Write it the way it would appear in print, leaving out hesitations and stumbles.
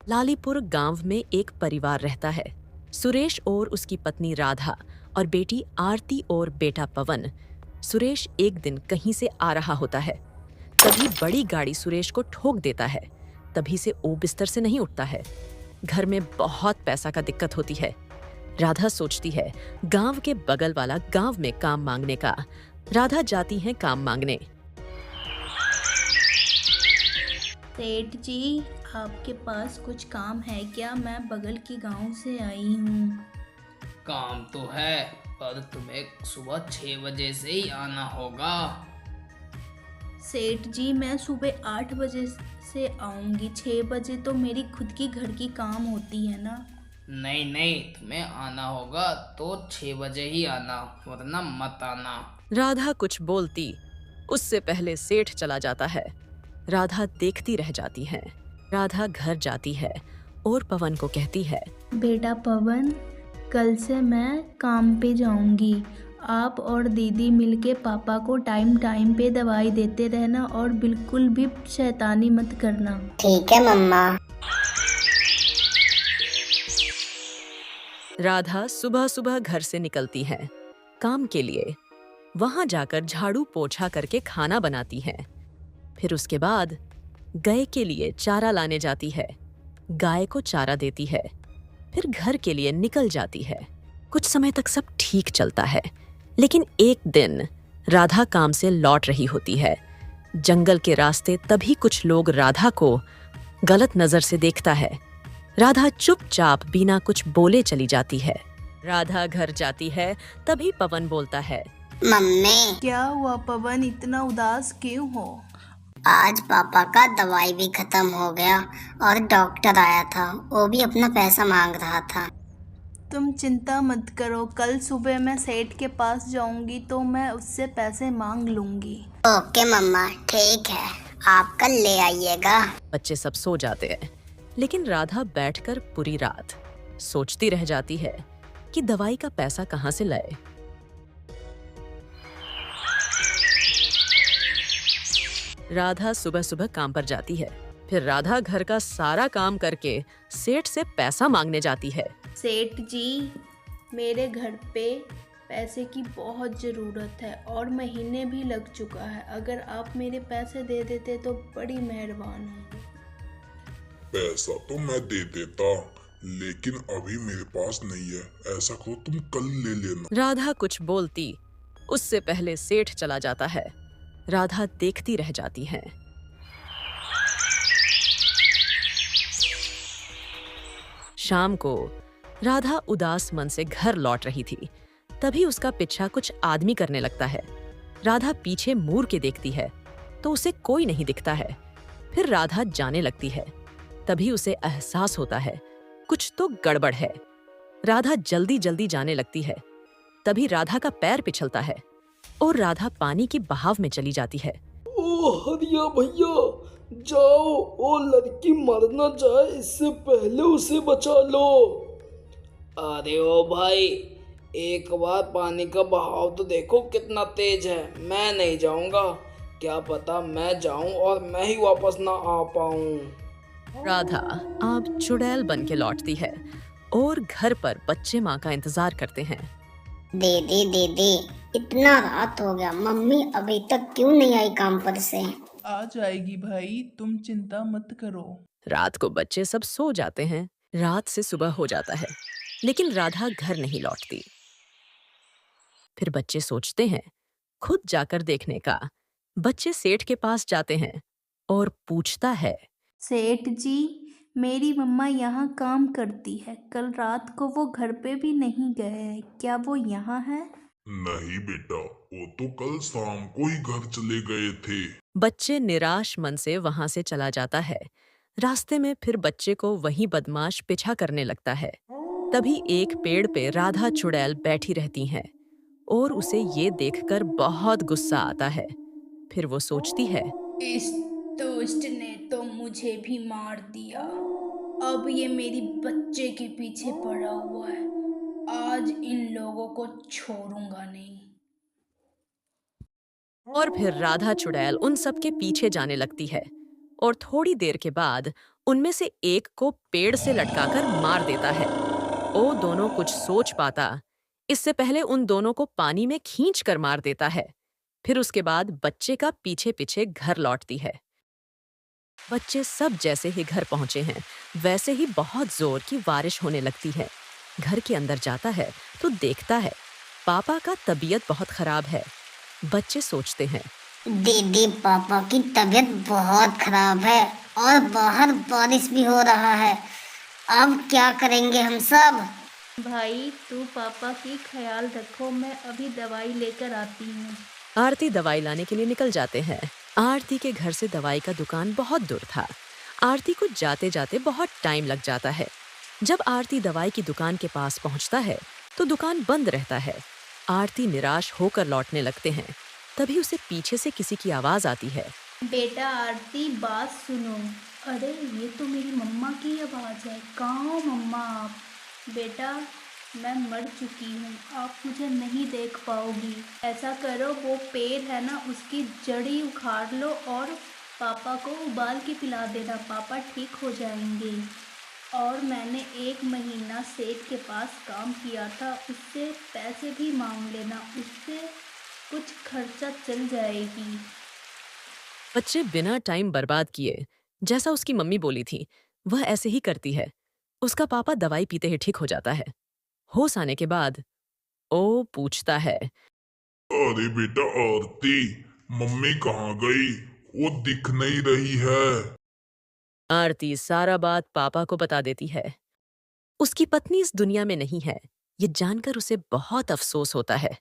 लालीपुर गांव में एक परिवार रहता है। सुरेश और उसकी पत्नी राधा और बेटी आरती और बेटा पवन। सुरेश एक दिन कहीं से आ रहा होता है। तभी बड़ी गाड़ी सुरेश को ठोक देता है। तभी से वो बिस्तर से नहीं उठता है। घर में बहुत पैसा का दिक्कत होती है। राधा सोचती है गांव के बगल वाला गांव में काम मांगने का। राधा जाती है काम मांगने। सेठ जी, आपके पास कुछ काम है क्या? मैं बगल के गांव से आई हूँ। काम तो है, पर तुम्हें सुबह 6 बजे से ही आना होगा। सेठ जी, मैं सुबह 8 बजे से आऊँगी। 6 बजे तो मेरी खुद की घर की काम होती है ना। नहीं नहीं, तुम्हें आना होगा तो 6 बजे ही आना, वरना मत आना। राधा कुछ बोलती उससे पहले सेठ चला जाता है। राधा देखती रह जाती है। राधा घर जाती है और पवन को कहती है, बेटा पवन, कल से मैं काम पे जाऊँगी। आप और दीदी मिलके पापा को टाइम टाइम पे दवाई देते रहना और बिल्कुल भी शैतानी मत करना। ठीक है मम्मा। राधा सुबह सुबह घर से निकलती है काम के लिए। वहां जाकर झाड़ू पोछा करके खाना बनाती है। फिर उसके बाद गाय के लिए चारा लाने जाती है। गाय को चारा देती है। फिर घर के लिए निकल जाती है। कुछ समय तक सब ठीक चलता है, लेकिन एक दिन राधा काम से लौट रही होती है। जंगल के रास्ते तभी कुछ लोग राधा को गलत नजर से देखता है। राधा चुपचाप बिना कुछ बोले चली जाती है। राधा घर जाती है तभी पवन बोलता है, मम्मी, क्या हुआ पवन, इतना उदास क्यों हो? आज पापा का दवाई भी खत्म हो गया और डॉक्टर आया था। वो भी अपना पैसा मांग रहा था। तुम चिंता मत करो, कल सुबह मैं सेठ के पास जाऊंगी तो मैं उससे पैसे मांग लूंगी। ओके मम्मा, ठीक है। आप कल ले आइएगा। बच्चे सब सो जाते हैं, लेकिन राधा बैठकर पूरी रात सोचती रह जाती है कि दवाई का पैसा कहाँ से लाए। राधा सुबह सुबह काम पर जाती है। फिर राधा घर का सारा काम करके सेठ से पैसा मांगने जाती है। सेठ जी, मेरे घर पे पैसे की बहुत ज़रूरत है और महीने भी लग चुका है। अगर आप मेरे पैसे दे देते तो बड़ी मेहरबान होगी। पैसा तो मैं दे देता, लेकिन अभी मेरे पास नहीं है। ऐसा करो, तुम कल ले लेना। राधा कुछ बोलती उससे पहले सेठ चला जाता है। राधा देखती रह जाती है। शाम को राधा उदास मन से घर लौट रही थी। तभी उसका पीछा कुछ आदमी करने लगता है। राधा पीछे मुड़ के देखती है तो उसे कोई नहीं दिखता है। फिर राधा जाने लगती है। तभी उसे एहसास होता है कुछ तो गड़बड़ है। राधा जल्दी जल्दी जाने लगती है। तभी राधा का पैर पिछलता है और राधा पानी के बहाव में चली जाती है। ओ हरिया भैया, जाओ, ओ लड़की मर ना जाए, इससे पहले उसे बचा लो। अरे ओ भाई, एक बार पानी का बहाव तो देखो कितना तेज है। मैं नहीं जाऊंगा, क्या पता मैं जाऊं और मैं ही वापस ना आ पाऊं। राधा अब चुड़ैल बन के लौटती है और घर पर बच्चे माँ का इंतजार करते हैं। दीदी दीदी, इतना रात हो गया, मम्मी अभी तक क्यों नहीं आई काम पर से? आ जाएगी भाई, तुम चिंता मत करो। रात को बच्चे सब सो जाते हैं। रात से सुबह हो जाता है, लेकिन राधा घर नहीं लौटती। फिर बच्चे सोचते हैं खुद जाकर देखने का। बच्चे सेठ के पास जाते हैं और पूछता है, सेठ जी, मेरी मम्मा यहाँ काम करती है। कल रात को वो घर पे भी नहीं गए हैं, क्या वो यहाँ है? नहीं बेटा, वो तो कल शाम को ही घर चले गए थे। बच्चे निराश मन से वहां से चला जाता है। रास्ते में फिर बच्चे को वही बदमाश पीछा करने लगता है। तभी एक पेड़ पे राधा चुड़ैल बैठी रहती हैं और उसे ये देखकर बहुत गुस्सा आता है। फिर वो सोचती है, इस दुष्ट ने तो मुझे भी मार दिया। अब ये मेरी बच्चे के पीछे पड़ा हुआ है। आज इन लोगों को छोड़ूंगा नहीं। और फिर राधा चुड़ैल उन सब के पीछे जाने लगती है और थोड़ी देर के बाद उनमें से एक को पेड़ से लटकाकर मार देता है। ओ दोनों कुछ सोच पाता इससे पहले उन दोनों को पानी में खींच कर मार देता है। फिर उसके बाद बच्चे का पीछे पीछे घर लौटती है। बच्चे सब जैसे ही घर पहुंचे हैं वैसे ही बहुत जोर की बारिश होने लगती है। घर के अंदर जाता है तो देखता है पापा का तबीयत बहुत खराब है। बच्चे सोचते हैं, दीदी पापा की तबीयत बहुत खराब है और बाहर बारिश भी हो रहा है। अब क्या करेंगे हम सब? भाई तू पापा की ख्याल रखो, मैं अभी दवाई लेकर आती हूँ। आरती दवाई लाने के लिए निकल जाते हैं। आरती के घर से दवाई का दुकान बहुत दूर था। आरती को जाते जाते बहुत टाइम लग जाता है। जब आरती दवाई की दुकान के पास पहुंचता है तो दुकान बंद रहता है। आरती निराश होकर लौटने लगते हैं। तभी उसे पीछे से किसी की आवाज आती है। बेटा आरती बात सुनो। अरे ये तो मेरी मम्मा की आवाज़ है। कहाँ हो मम्मा आप? बेटा मैं मर चुकी हूँ, आप मुझे नहीं देख पाओगी। ऐसा करो वो पेड़ है ना उसकी जड़ी उखाड़ लो और पापा को उबाल के पिला देना, पापा ठीक हो जाएंगे। और मैंने 1 महीना सेठ के पास काम किया था, उससे पैसे भी मांग लेना, उससे कुछ खर्चा चल जाएगी। बच्चे बिना टाइम बर्बाद किए जैसा उसकी मम्मी बोली थी वह ऐसे ही करती है। उसका पापा दवाई पीते ही ठीक हो जाता है। होश आने के बाद ओ पूछता है, अरे बेटा आरती, मम्मी कहाँ गई? वो दिख नहीं रही है। आरती सारा बात पापा को बता देती है। उसकी पत्नी इस दुनिया में नहीं है, ये जानकर उसे बहुत अफसोस होता है।